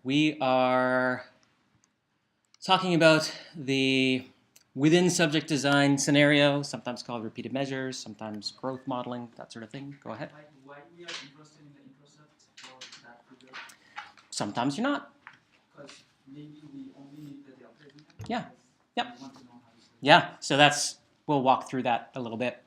We are talking about the within subject design scenario, sometimes called repeated measures, sometimes growth modeling, that sort of thing. Go ahead. Like why we are interested in the intercepts for that figure? Sometimes you're not. Because maybe we only need the delta, isn't it? Yeah. Yep. We want to know how to say it. Yeah, so we'll walk through that a little bit.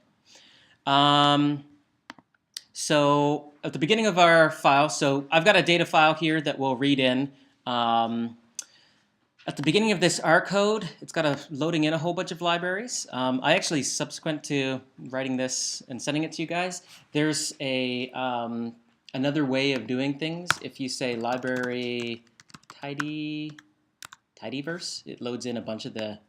So at the beginning of our file, so I've got a data file here that we'll read in. At the beginning of this R code, it's got loading in a whole bunch of libraries. I actually, subsequent to writing this and sending it to you guys, there's another way of doing things. If you say library tidyverse, it loads in a bunch of the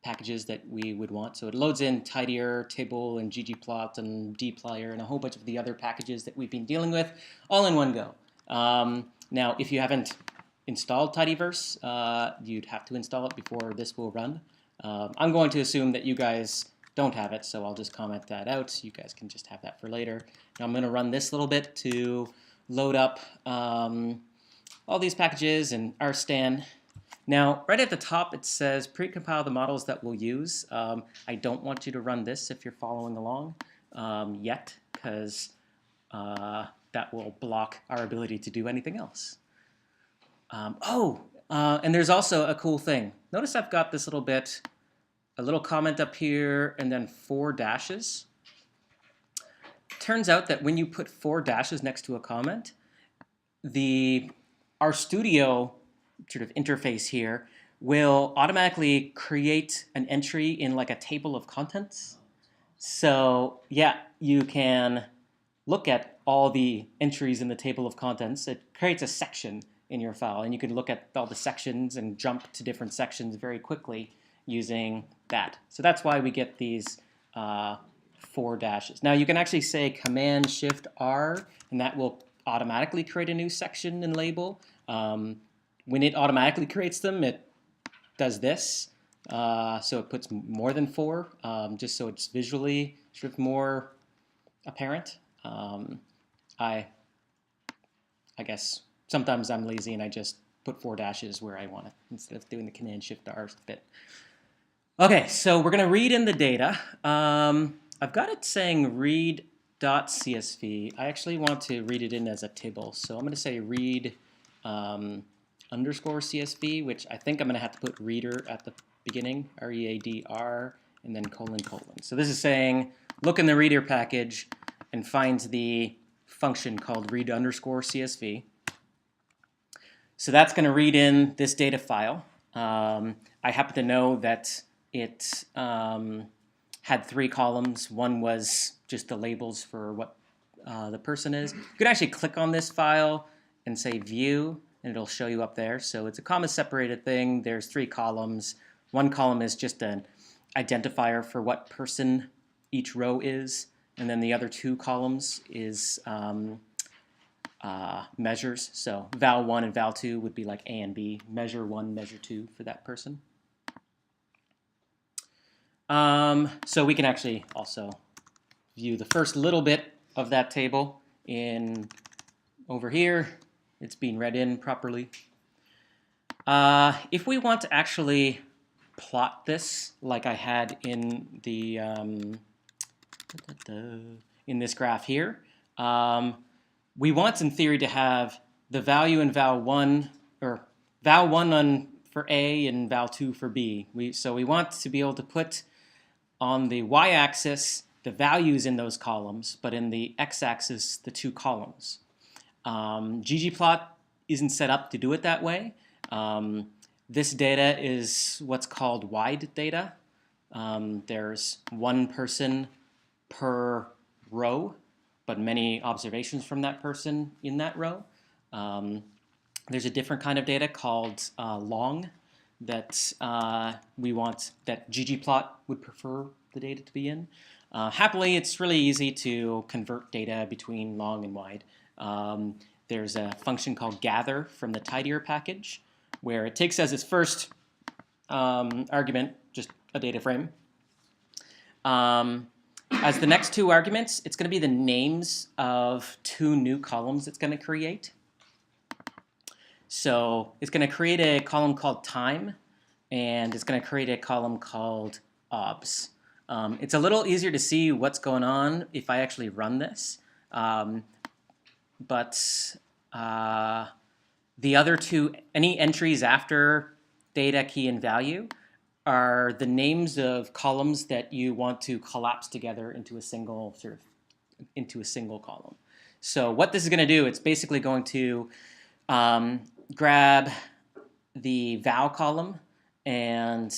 packages that we would want. So it loads in tidyr, table, and ggplot, and dplyr, and a whole bunch of the other packages that we've been dealing with, all in one go. Now, if you haven't installed tidyverse, you'd have to install it before this will run. I'm going to assume that you guys don't have it, so I'll just comment that out. You guys can just have that for later. Now I'm going to run this little bit to load up all these packages and rstan. Now, right at the top, it says precompile the models that we'll use. I don't want you to run this if you're following along yet, because that will block our ability to do anything else. And there's also a cool thing. Notice I've got this a little comment up here, and then 4 dashes. Turns out that when you put 4 dashes next to a comment, the RStudio sort of interface here will automatically create an entry in like a table of contents. So yeah, you can look at all the entries in the table of contents. It creates a section in your file, and you can look at all the sections and jump to different sections very quickly using that. So that's why we get these 4 dashes. Now you can actually say Command-Shift-R, and that will automatically create a new section and label. When it automatically creates them, it does this. So it puts more than 4, just so it's visually sort of more apparent. I guess sometimes I'm lazy and I just put 4 dashes where I want it instead of doing the Command-Shift-R bit. Okay, so we're going to read in the data. I've got it saying read.csv. I actually want to read it in as a table. So I'm going to say read underscore CSV, which I think I'm going to have to put reader at the beginning, R-E-A-D-R, and then colon. So this is saying look in the reader package and find the function called read underscore CSV. So that's going to read in this data file. I happen to know that it had 3 columns. One was just the labels for what the person is. You could actually click on this file and say view, and it'll show you up there. So it's a comma-separated thing. There's 3 columns. One column is just an identifier for what person each row is, and then the other 2 columns is measures. So val1 and val2 would be like A and B, measure 1, measure 2 for that person. So we can actually also view the first little bit of that table in over here. It's being read in properly. If we want to actually plot this like I had in the in this graph here, we want in theory to have the value in val1 or val1 for A and val2 for B. So we want to be able to put on the y-axis the values in those columns, but in the x-axis the 2 columns. ggplot isn't set up to do it that way. This data is what's called wide data. There's 1 person per row, but many observations from that person in that row. There's a different kind of data called long that we want, that ggplot would prefer the data to be in. Happily, it's really easy to convert data between long and wide. There's a function called gather from the tidyr package, where it takes as its first argument just a data frame. As the next 2 arguments, it's going to be the names of 2 new columns it's going to create. So it's going to create a column called time, and it's going to create a column called obs. It's a little easier to see what's going on if I actually run this, but the other two, any entries after data, key, and value are the names of columns that you want to collapse together into a single column. So what this is going to do, it's basically going to grab the val column and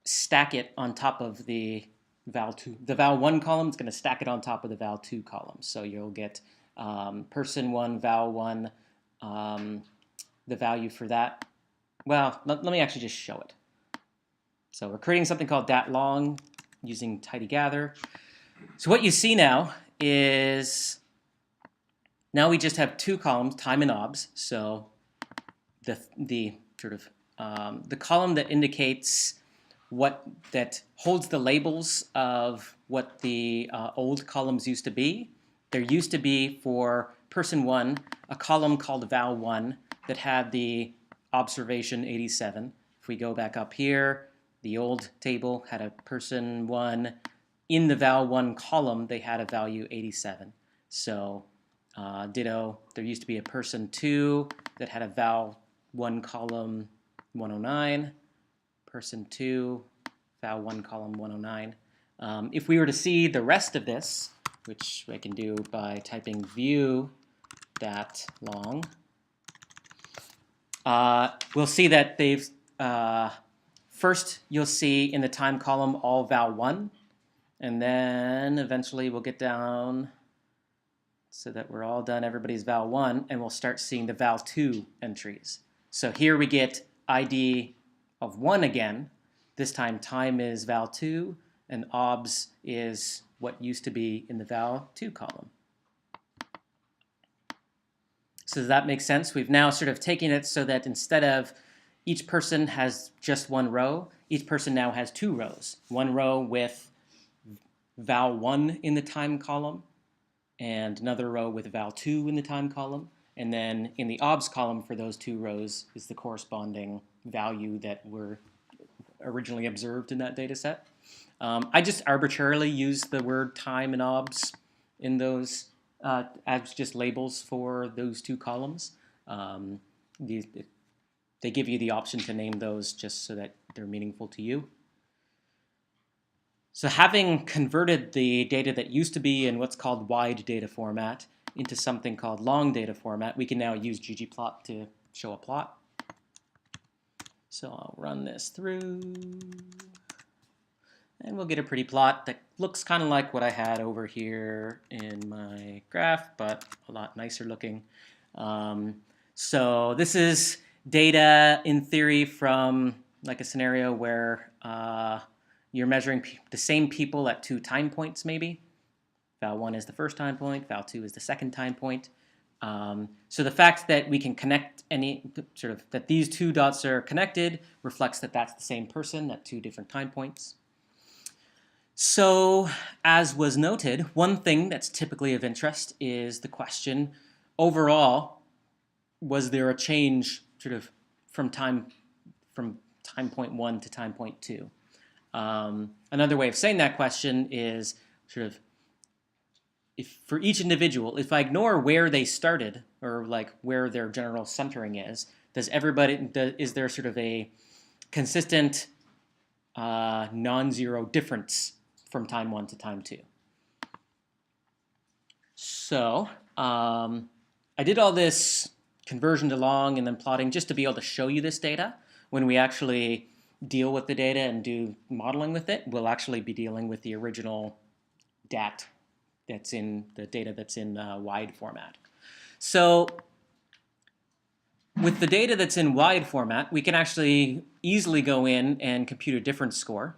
stack it on top of the val2. The val1 column is going to stack it on top of the val2 column. So you'll get person1, val1, the value for that. Well, let me actually just show it. So we're creating something called datlong using tidy gather. So what you see now is now we just have two columns, time and obs. So the column that indicates that holds the labels of what the old columns used to be. There used to be for person 1 a column called val1 that had the observation 87. If we go back up here, the old table had a person 1. In the val1 column, they had a value 87. So ditto, there used to be a person 2 that had a val1 column 109, person 2, val1 column 109. If we were to see the rest of this, which I can do by typing view datlong, we'll see that they've first you'll see in the time column all val1, and then eventually we'll get down so that we're all done everybody's val1, and we'll start seeing the val2 entries. So here we get ID of 1 again. This time time is val2, and obs is what used to be in the val2 column. So does that make sense? We've now sort of taken it so that instead of each person has just one row, each person now has two rows. One row with val1 in the time column, and another row with val2 in the time column. And then in the obs column for those two rows is the corresponding value that were originally observed in that data set. I just arbitrarily use the word time and obs in those as just labels for those two columns. They give you the option to name those just so that they're meaningful to you. So having converted the data that used to be in what's called wide data format into something called long data format, we can now use ggplot to show a plot. So I'll run this through, and we'll get a pretty plot that looks kind of like what I had over here in my graph, but a lot nicer looking. So this is data in theory from like a scenario where you're measuring the same people at two time points maybe. Val1 is the first time point, Val2 is the second time point. So the fact that we can connect that these two dots are connected reflects that that's the same person at two different time points. So as was noted, one thing that's typically of interest is the question, overall, was there a change from time point 1 to time point 2? Another way of saying that question is if for each individual, if I ignore where they started or like where their general centering is there sort of a consistent non-zero difference from time 1 to time 2? So I did all this conversion to long and then plotting just to be able to show you this data. When we actually deal with the data and do modeling with it, we'll actually be dealing with the original DAT that's in the data that's in wide format. So with the data that's in wide format, we can actually easily go in and compute a difference score.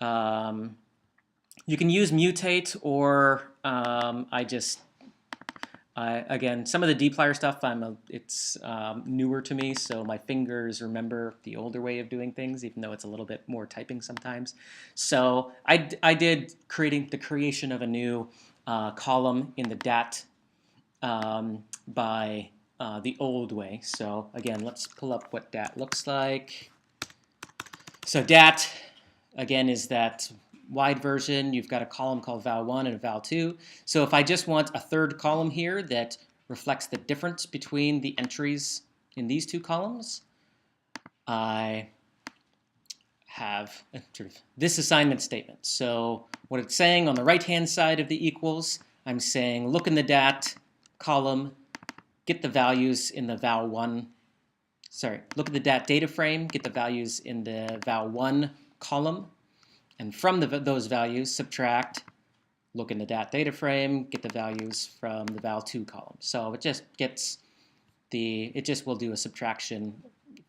You can use mutate, or again, some of the dplyr stuff, it's newer to me, so my fingers remember the older way of doing things, even though it's a little bit more typing sometimes. So I did the creation of a new column in the DAT by the old way. So again, let's pull up what DAT looks like. So DAT, again, is that wide version. You've got a column called val1 and val2. So if I just want a third column here that reflects the difference between the entries in these two columns, I have sort of this assignment statement. So what it's saying on the right-hand side of the equals, I'm saying look in the DAT column, get the values in the val1. Sorry, look at the DAT data frame, get the values in the val1 column, and from those values subtract, look in the DAT data frame, get the values from the val2 column. So it just gets it just will do a subtraction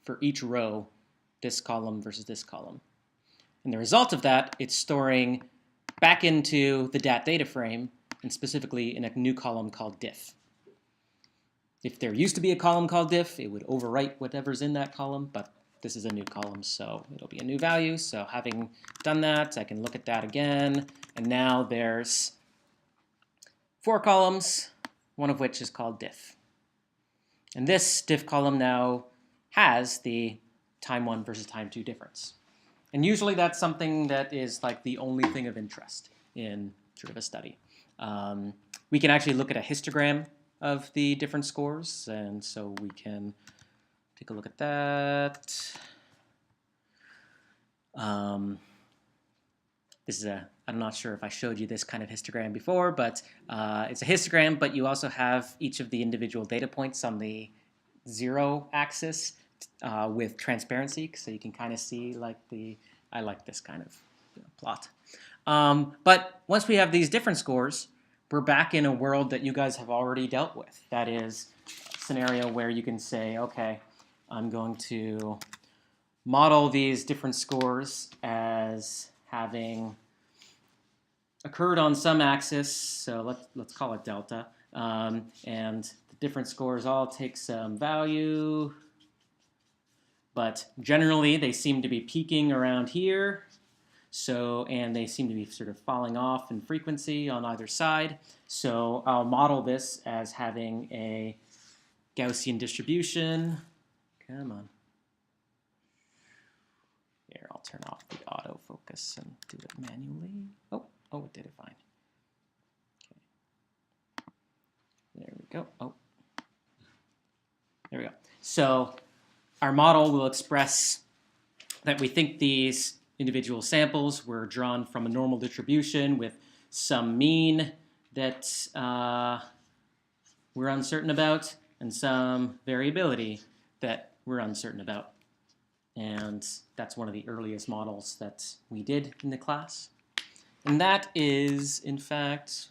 for each row, this column versus this column. And the result of that, it's storing back into the DAT data frame, and specifically in a new column called diff. If there used to be a column called diff, it would overwrite whatever's in that column, but this is a new column, so it'll be a new value. So having done that, I can look at that again, and now there's 4 columns, one of which is called diff. And this diff column now has the time 1 versus time 2 difference. And usually that's something that is like the only thing of interest in sort of a study. We can actually look at a histogram of the different scores, and so we can take a look at that. This is I'm not sure if I showed you this kind of histogram before, but it's a histogram, but you also have each of the individual data points on the 0 axis with transparency, so you can kind of see like I like this kind of plot. But once we have these different scores, we're back in a world that you guys have already dealt with. That is a scenario where you can say, okay, I'm going to model these different scores as having occurred on some axis, so let's call it delta, and the different scores all take some value, but generally they seem to be peaking around here. So, and they seem to be sort of falling off in frequency on either side. So I'll model this as having a Gaussian distribution. Come on. Here, I'll turn off the autofocus and do it manually. Oh, it did it fine. Okay. There we go. Oh, there we go. So our model will express that we think these individual samples were drawn from a normal distribution with some mean that we're uncertain about and some variability that we're uncertain about. And that's one of the earliest models that we did in the class. And that is, in fact,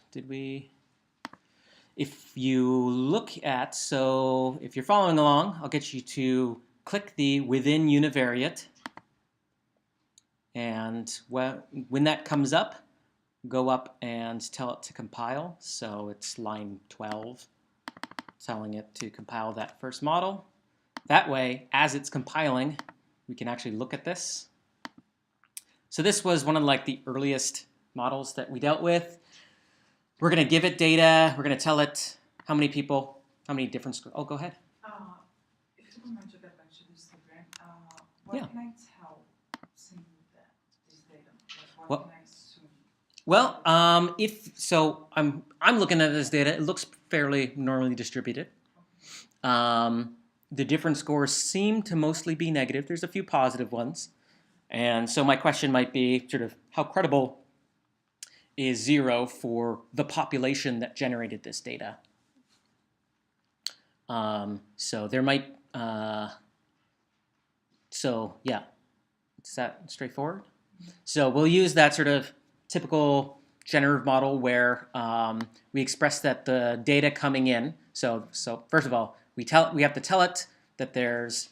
if you look at, so if you're following along, I'll get you to click the within univariate. And when that comes up, go up and tell it to compile. So it's line 12, telling it to compile that first model. That way, as it's compiling, we can actually look at this. So this was one of like the earliest models that we dealt with. We're going to give it data. We're going to tell it how many people, how many different scores. Oh, go ahead. If you don't mind to get back to this program, what can I tell seeing this data? Like, what can I assume? Well, I'm looking at this data. It looks fairly normally distributed. The different scores seem to mostly be negative. There's a few positive ones. And so my question might be sort of how credible is 0 for the population that generated this data? So there might, so yeah, is that straightforward? So we'll use that sort of typical generative model where we express that the data coming in. So first of all, we have to tell it that there's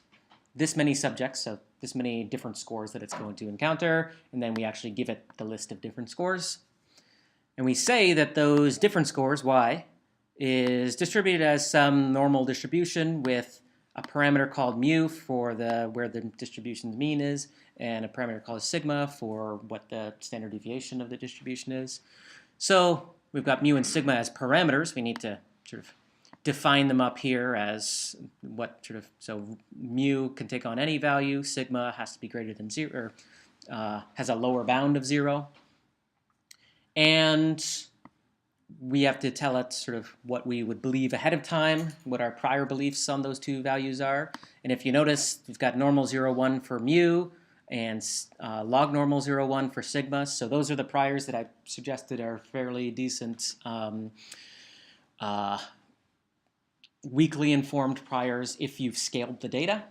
this many subjects, so this many different scores that it's going to encounter, and then we actually give it the list of different scores. And we say that those different scores, y, is distributed as some normal distribution with a parameter called mu for where the distribution's mean is, and a parameter called sigma for what the standard deviation of the distribution is. So we've got mu and sigma as parameters. We need to sort of define them up here as what sort of, so mu can take on any value, sigma has to be greater than 0, or has a lower bound of 0. And we have to tell it sort of what we would believe ahead of time, what our prior beliefs on those two values are. And if you notice, we've got normal 0, 1 for mu and log normal 0, 1 for sigma. So those are the priors that I suggested are fairly decent weakly informed priors if you've scaled the data.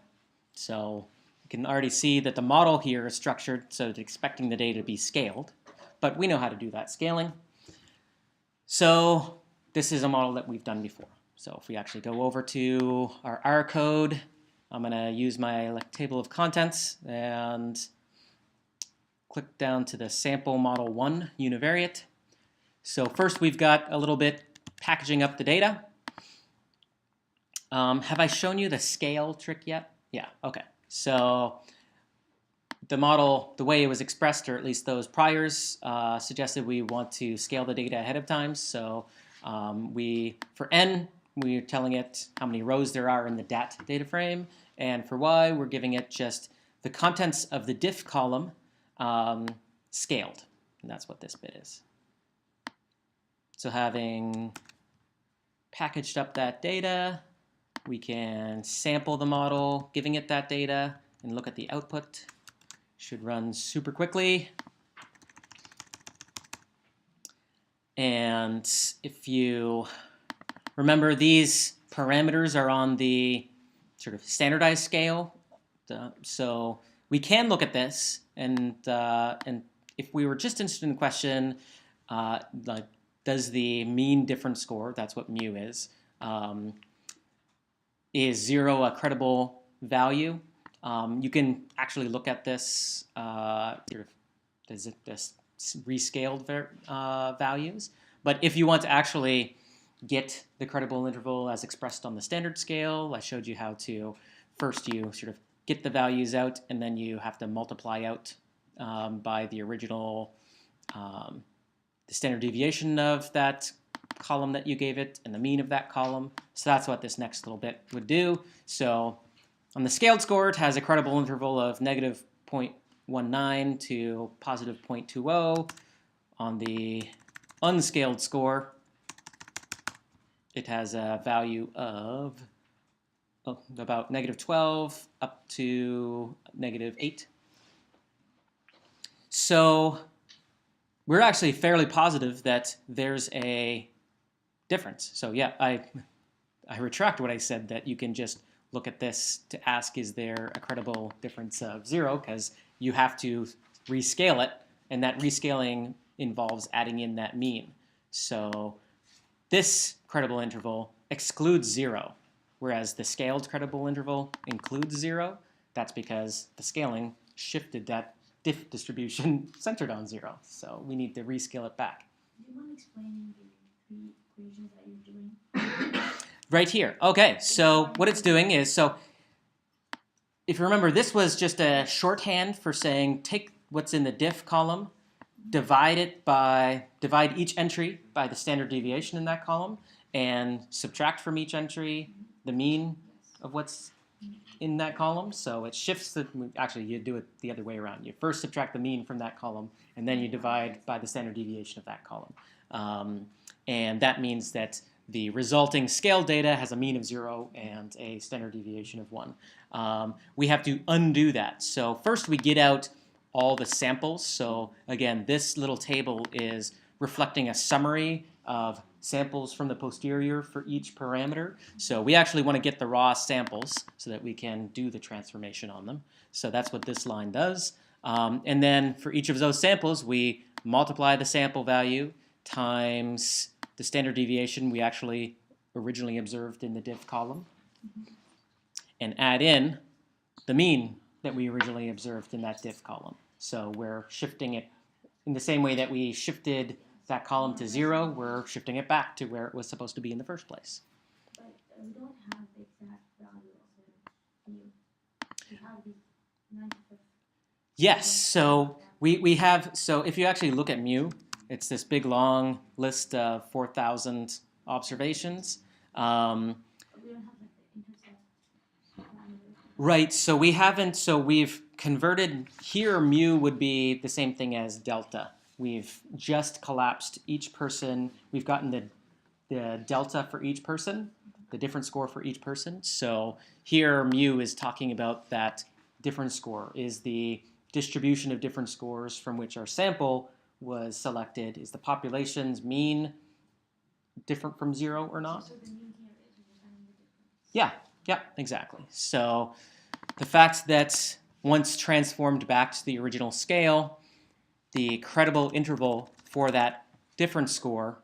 So you can already see that the model here is structured so it's expecting the data to be scaled. But we know how to do that scaling. So this is a model that we've done before. So if we actually go over to our R code, I'm going to use my table of contents and click down to the sample model 1 univariate. So first we've got a little bit packaging up the data. Have I shown you the scale trick yet? Yeah, okay. So the model, the way it was expressed, or at least those priors, suggested we want to scale the data ahead of time. So for n, we're telling it how many rows there are in the dat data frame. And for y, we're giving it just the contents of the diff column scaled. And that's what this bit is. So having packaged up that data, we can sample the model, giving it that data, and look at the output. Should run super quickly. And if you remember, these parameters are on the sort of standardized scale. So we can look at this, and if we were just interested in the question, like, does the mean difference score, that's what mu is 0 a credible value? You can actually look at this, sort of, does it this rescaled values? But if you want to actually get the credible interval as expressed on the standard scale, I showed you how to first you sort of get the values out, and then you have to multiply out by the original, the standard deviation of that column that you gave it and the mean of that column. So that's what this next little bit would do. So on the scaled score, it has a credible interval of negative 0.19 to positive 0.20. On the unscaled score, it has a value of about negative 12 up to negative 8. So we're actually fairly positive that there's a difference. So yeah, I retract what I said, that you can just look at this to ask, is there a credible difference of 0? Because you have to rescale it, and that rescaling involves adding in that mean. So this credible interval excludes 0, whereas the scaled credible interval includes 0. That's because the scaling shifted that diff distribution centered on 0. So we need to rescale it back. Do you want to explain the 3 equations that you're doing? Right here. Okay, so what it's doing is, so if you remember, this was just a shorthand for saying take what's in the diff column, divide each entry by the standard deviation in that column, and subtract from each entry the mean of what's in that column. So it shifts actually you do it the other way around. You first subtract the mean from that column, and then you divide by the standard deviation of that column. And that means that the resulting scale data has a mean of 0 and a standard deviation of 1. We have to undo that. So first we get out all the samples. So again, this little table is reflecting a summary of samples from the posterior for each parameter. So we actually want to get the raw samples so that we can do the transformation on them. So that's what this line does. And then for each of those samples, we multiply the sample value times the standard deviation we actually originally observed in the diff column, and add in the mean that we originally observed in that diff column. So we're shifting it in the same way that we shifted that column to 0, we're shifting it back to where it was supposed to be in the first place. But we don't have the exact value of the mu. We have the 95th. Yes, so we have, so if you actually look at mu, it's this big long list of 4,000 observations. But we don't have like the intercept parameter. Right, so we haven't, so we've converted, here mu would be the same thing as delta. We've just collapsed each person, we've gotten the delta for each person, the different score for each person. So here mu is talking about that different score, is the distribution of different scores from which our sample was selected. Is the population's mean different from 0 or not? So the mean here is we're finding the difference. Yeah, exactly. So the fact that once transformed back to the original scale, the credible interval for that difference score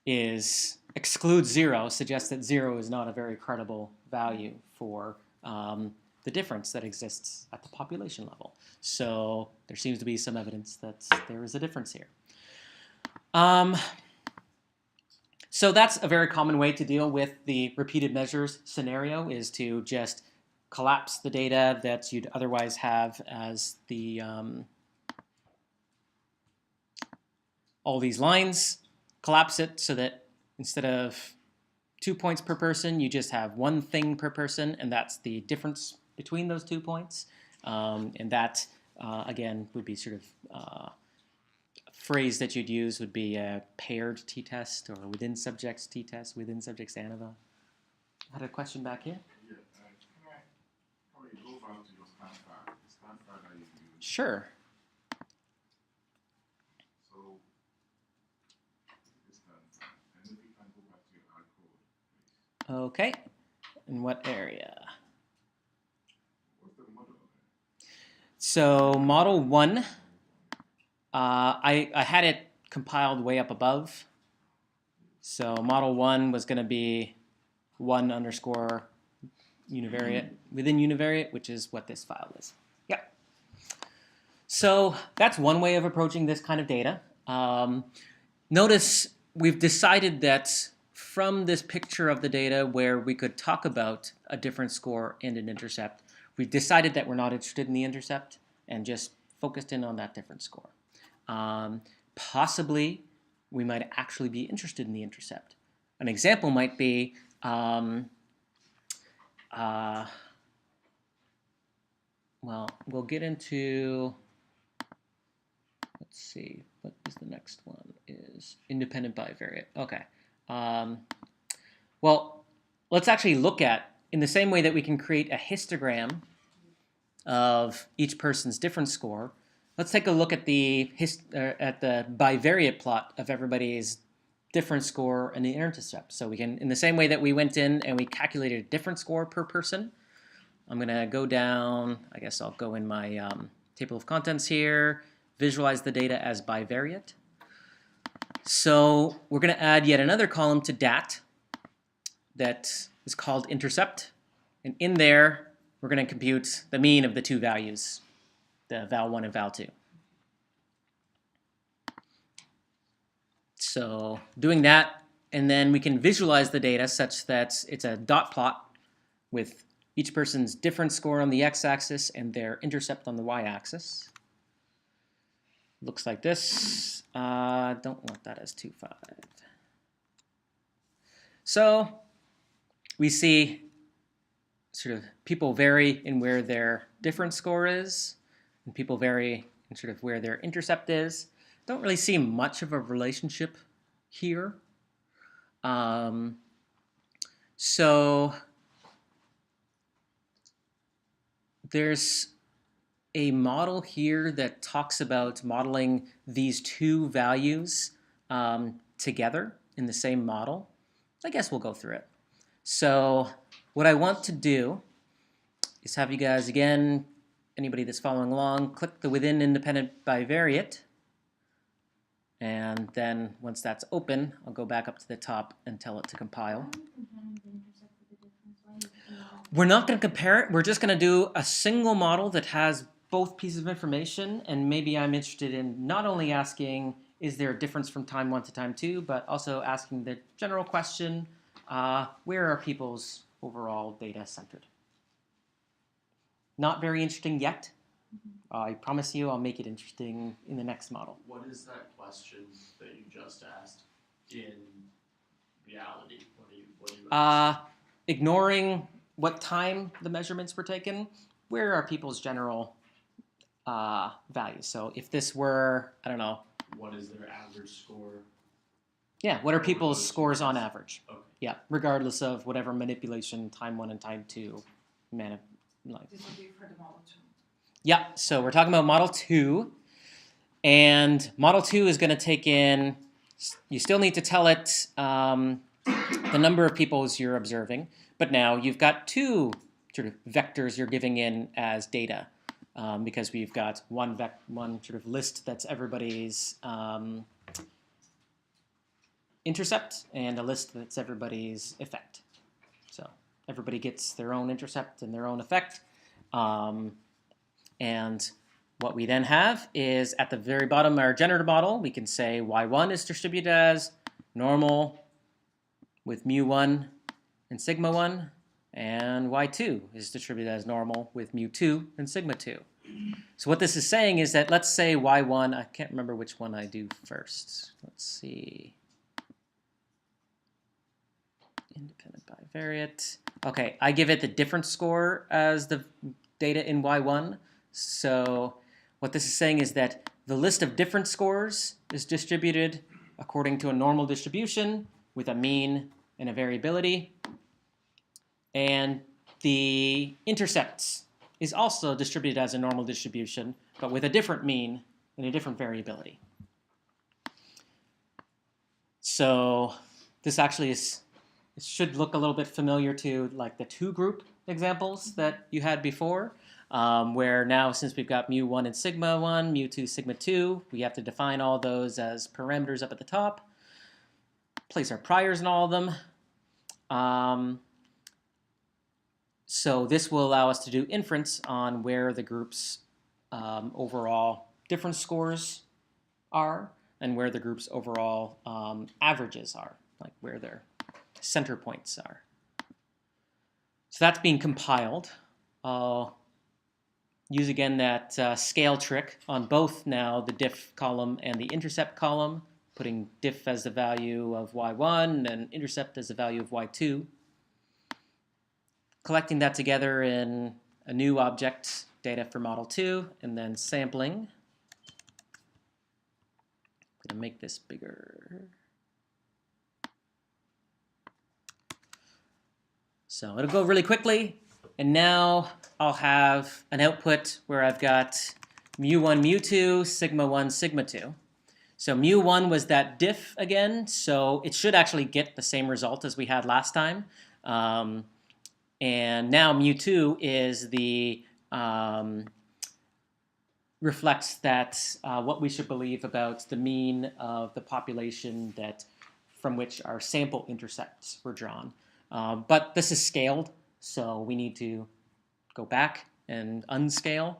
excludes 0, suggests that 0 is not a very credible value for the difference that exists at the population level. So there seems to be some evidence that there is a difference here. So that's a very common way to deal with the repeated measures scenario, is to just collapse the data that you'd otherwise have as the all these lines, collapse it so that instead of 2 points per person, you just have one thing per person, and that's the difference between those 2 points. And that, again, would be sort of phrase that you'd use would be a paired t-test or within subjects t-test, within subjects ANOVA. I had a question back here. Yeah, can I probably go back to your standard, the standard that you use? Sure. So, this standard, and if you can go back to your hard code, please. Okay. In what area? What's the model? So model 1, I had it compiled way up above. So model 1 was going to be 1 underscore univariate within univariate, which is what this file is. Yeah. So that's one way of approaching this kind of data. Notice we've decided that from this picture of the data where we could talk about a different score and an intercept, we've decided that we're not interested in the intercept and just focused in on that different score. Possibly, we might actually be interested in the intercept. An example might be, well, we'll get into, let's see, what is the next one? Is independent bivariate. Okay. Well, let's actually look at, in the same way that we can create a histogram of each person's difference score, let's take a look at the bivariate plot of everybody's difference score and the intercept. So we can, in the same way that we went in and we calculated a difference score per person, I'm going to go down, I guess I'll go in my table of contents here, visualize the data as bivariate. So we're going to add yet another column to DAT that is called intercept. And in there, we're going to compute the mean of the two values, the val1 and val2. So doing that, and then we can visualize the data such that it's a dot plot with each person's difference score on the x-axis and their intercept on the y-axis. Looks like this. Don't want that as 2.5. So we see sort of people vary in where their difference score is, and people vary in sort of where their intercept is. Don't really see much of a relationship here. So there's a model here that talks about modeling these two values together in the same model. I guess we'll go through it. So what I want to do is have you guys, again, anybody that's following along, click the within independent bivariate. And then once that's open, I'll go back up to the top and tell it to compile. We're not going to compare it. We're just going to do a single model that has both pieces of information. And maybe I'm interested in not only asking, is there a difference from time 1 to time 2, but also asking the general question, where are people's overall data centered? Not very interesting yet. I promise you I'll make it interesting in the next model. What is that question that you just asked in reality? What do you Ignoring what time the measurements were taken, where are people's general values? So if this were, I don't know, what is their average score? yeah, what are For people's those scores on units? average? Okay. Yeah, regardless of whatever manipulation time 1 and time 2 like. This would be for the model 2. Yeah, so we're talking about Model 2, and Model 2 is going to take in, you still need to tell it the number of peoples you're observing, but now you've got 2 sort of vectors you're giving in as data, because we've got one sort of list that's everybody's intercept and a list that's everybody's effect. So everybody gets their own intercept and their own effect. And what we then have is at the very bottom of our generator model, we can say y1 is distributed as normal with mu1 and sigma 1, and y2 is distributed as normal with mu2 and sigma 2. So what this is saying is that, let's say y1, I can't remember which one I do first. Let's see. Independent bivariate. Okay, I give it the difference score as the data in y1. So what this is saying is that the list of difference scores is distributed according to a normal distribution with a mean and a variability. And the intercepts is also distributed as a normal distribution, but with a different mean and a different variability. So this actually is, it should look a little bit familiar to like the 2 group examples that you had before, where now since we've got mu1 and sigma 1, mu2, sigma 2, we have to define all those as parameters up at the top, place our priors in all of them. So this will allow us to do inference on where the group's overall difference scores are and where the group's overall averages are, like where their center points are. So that's being compiled. I'll use again that scale trick on both now the diff column and the intercept column, putting diff as the value of y1 and intercept as the value of y2. Collecting that together in a new object, data for model 2, and then sampling. I'm going to make this bigger. So it'll go really quickly, and now I'll have an output where I've got mu1, mu2, sigma 1, sigma 2. So mu1 was that diff again, so it should actually get the same result as we had last time. And now mu2 is the reflects that what we should believe about the mean of the population that from which our sample intercepts were drawn. But this is scaled, so we need to go back and unscale.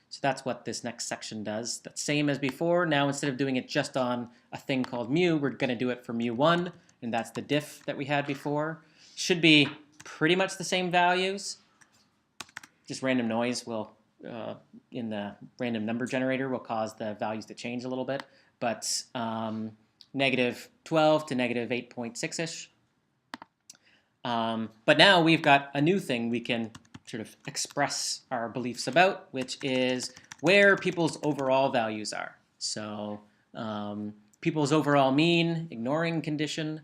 So that's what this next section does. That's same as before. Now instead of doing it just on a thing called mu, we're going to do it for mu1, and that's the diff that we had before. Should be pretty much the same values. Just random noise will, in the random number generator, will cause the values to change a little bit. But negative 12 to negative 8.6-ish. But now we've got a new thing we can sort of express our beliefs about, which is where people's overall values are. So people's overall mean, ignoring condition,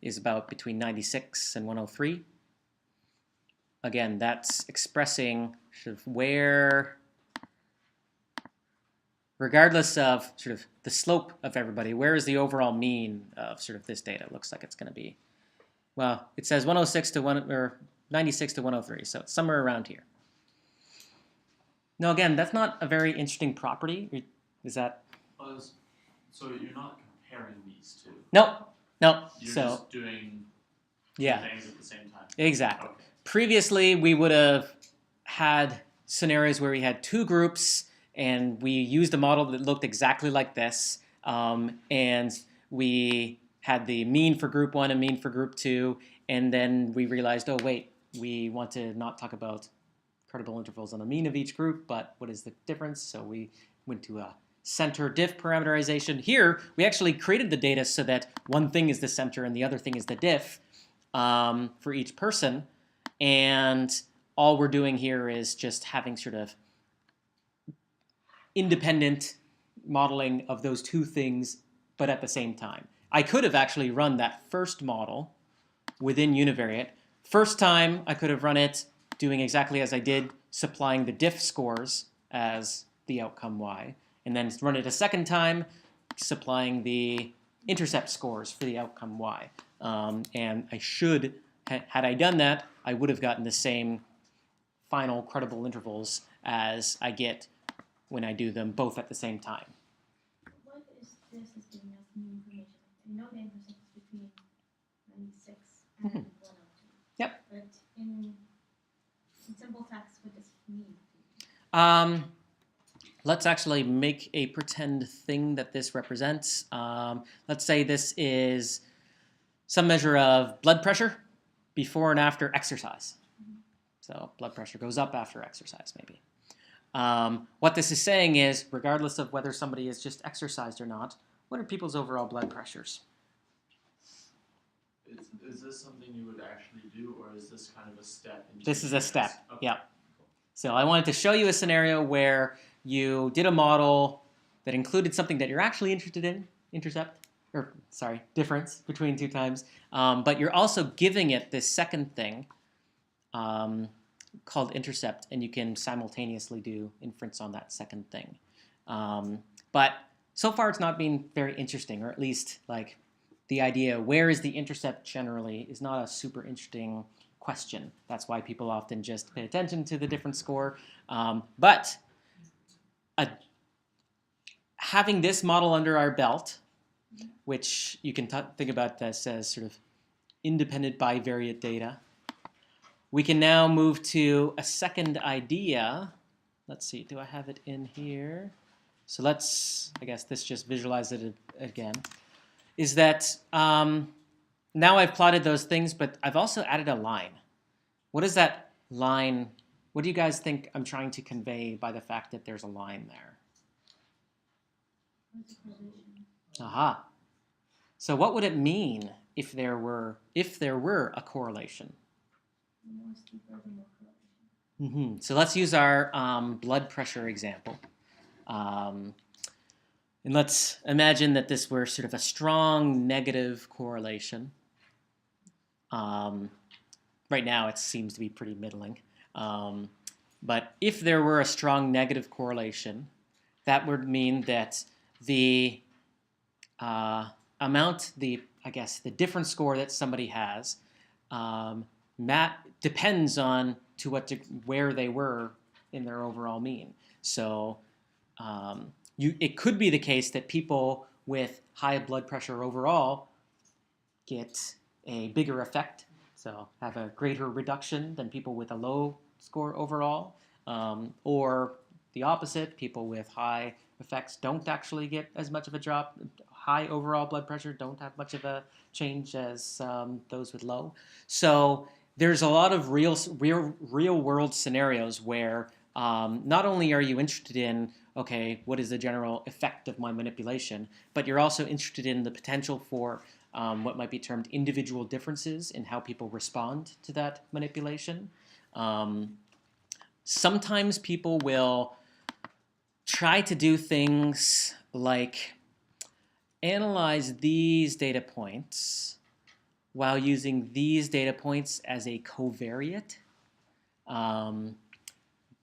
is about between 96 and 103. Again, that's expressing sort of where, regardless of sort of the slope of everybody, where is the overall mean of sort of this data? It looks like it's going to be, well, it says 106 to 1 or 96 to 103, so it's somewhere around here. Now, again, that's not a very interesting property. Is that? So you're not comparing these two. No. You're So just doing two yeah, things at the same time. exactly. Okay. Previously, we would have had scenarios where we had 2 groups, and we used a model that looked exactly like this, and we had the mean for group 1 and mean for group 2, and then we realized, oh wait, we want to not talk about credible intervals on the mean of each group, but what is the difference? So we went to a center diff parameterization. Here, we actually created the data so that one thing is the center and the other thing is the diff for each person. And all we're doing here is just having sort of independent modeling of those two things, but at the same time. I could have actually run that first model within univariate. First time, I could have run it doing exactly as I did, supplying the diff scores as the outcome y, and then run it a second time, supplying the intercept scores for the outcome y. And I should, had I done that, I would have gotten the same final credible intervals as I get when I do them both at the same time. What is this is giving us new information? I know the intercept is between 96 and 102. Yep. But in simple text, what does it mean? Let's actually make a pretend thing that this represents. Let's say this is some measure of blood pressure before and after exercise. So blood pressure goes up after exercise, maybe. What this is saying is, regardless of whether somebody has just exercised or not, what are people's overall blood pressures? Is this something you would actually do, or is this kind of a step? This is a step, Okay. yeah. So I wanted to show you a scenario where you did a model that included something that you're actually interested in, difference between two times, but you're also giving it this second thing called intercept, and you can simultaneously do inference on that second thing. But so far it's not been very interesting, or at least like the idea where is the intercept generally is not a super interesting question. That's why people often just pay attention to the difference score. But having this model under our belt, which you can think about this as sort of independent bivariate data, we can now move to a second idea. Let's see, do I have it in here? So let's, I guess this just visualizes it again, is that now I've plotted those things, but I've also added a line. What is that line? What do you guys think I'm trying to convey by the fact that there's a line there? What's the correlation? Aha. So what would it mean if there were a correlation? The more steeper, the more correlation. So let's use our blood pressure example. And let's imagine that this were sort of a strong negative correlation. Right now it seems to be pretty middling. But if there were a strong negative correlation, that would mean that the the difference score that somebody has depends on where they were in their overall mean. So it could be the case that people with high blood pressure overall get a bigger effect, so have a greater reduction than people with a low score overall, or the opposite, people with high effects don't actually get as much of a drop. High overall blood pressure don't have much of a change as those with low. So there's a lot of real world scenarios where not only are you interested in, okay, what is the general effect of my manipulation, but you're also interested in the potential for what might be termed individual differences in how people respond to that manipulation. Sometimes people will try to do things like analyze these data points while using these data points as a covariate.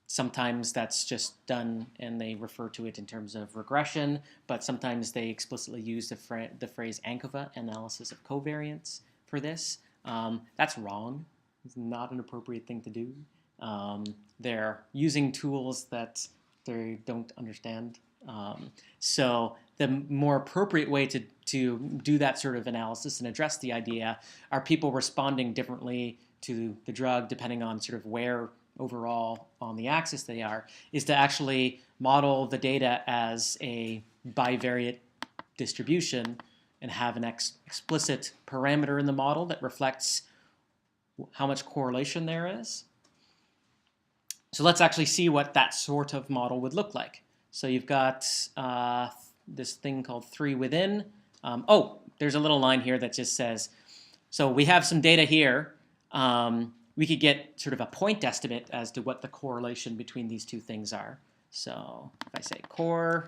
Sometimes that's just done and they refer to it in terms of regression, but sometimes they explicitly use the phrase ANCOVA, analysis of covariance, for this. That's wrong. It's not an appropriate thing to do. They're using tools that they don't understand. So the more appropriate way to do that sort of analysis and address the idea are people responding differently to the drug depending on sort of where overall on the axis they are, is to actually model the data as a bivariate distribution and have an explicit parameter in the model that reflects how much correlation there is. So let's actually see what that sort of model would look like. So you've got this thing called 3 within. Oh, there's a little line here that just says, so we have some data here. We could get sort of a point estimate as to what the correlation between these two things are. So if I say core,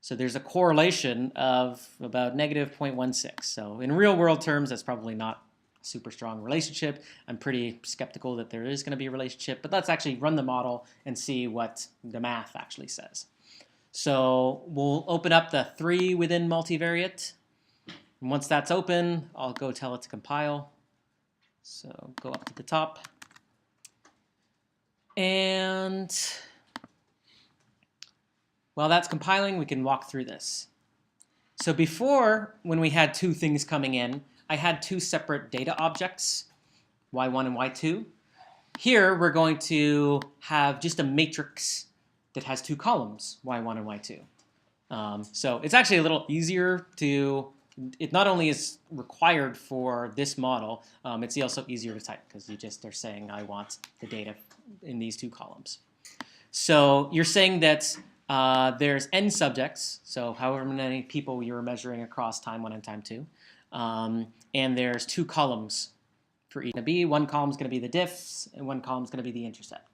so there's a correlation of about negative 0.16. So in real world terms, that's probably not a super strong relationship. I'm pretty skeptical that there is going to be a relationship, but let's actually run the model and see what the math actually says. So we'll open up the 3 within multivariate. And once that's open, I'll go tell it to compile. So go up to the top. And while that's compiling, we can walk through this. So before, when we had two things coming in, I had two separate data objects, y1 and y2. Here, we're going to have just a matrix that has two columns, y1 and y2. So it's actually a little easier to, it not only is required for this model, it's also easier to type because you just are saying, I want the data in these two columns. So you're saying that there's n subjects, so however many people you're measuring across time 1 and time 2. And there's two columns for each. One column is going to be the diffs, and one column is going to be the intercept.